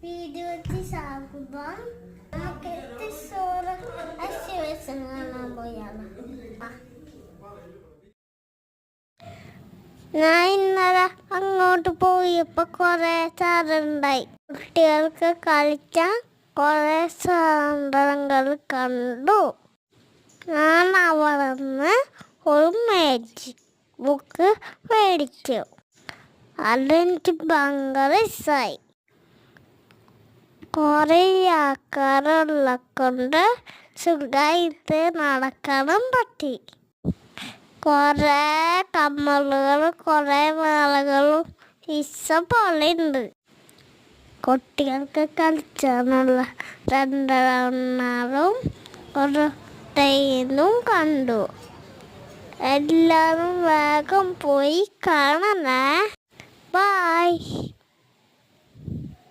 വീഡിയോത്തിൽ സാകുമ്പം നമുക്ക് എത്തിസോറ് അശ്വസം കാണാൻ പോയാണ്. ഞാൻ ഇന്നലെ അങ്ങോട്ട് പോയപ്പോൾ കുറേ സാധനമുണ്ടായി. കുട്ടികൾക്ക് കളിക്കാൻ കുറേ സാധനങ്ങൾ കണ്ടു. ഞാൻ അവിടെ നിന്ന് ഒരു മാജിക് ബുക്ക് മേടിച്ചു. അതെനിക്ക് ഭയങ്കര ഇഷ്ടമായി. കുറേ ആൾക്കാരുള്ള കൊണ്ട് സുഖമായിട്ട് നടക്കാനും പറ്റി. കുറേ കമ്മലുകൾ, കുറേ മാലകളും ഇഷ്ടംപോലെ ഉണ്ട്. കുട്ടികൾക്ക് കളിച്ചാനുള്ള രണ്ടെണ്ണവും ഒരു ട്രെയിനും കണ്ടു. എല്ലാവരും വേഗം പോയി കാണണേ. ബൈ.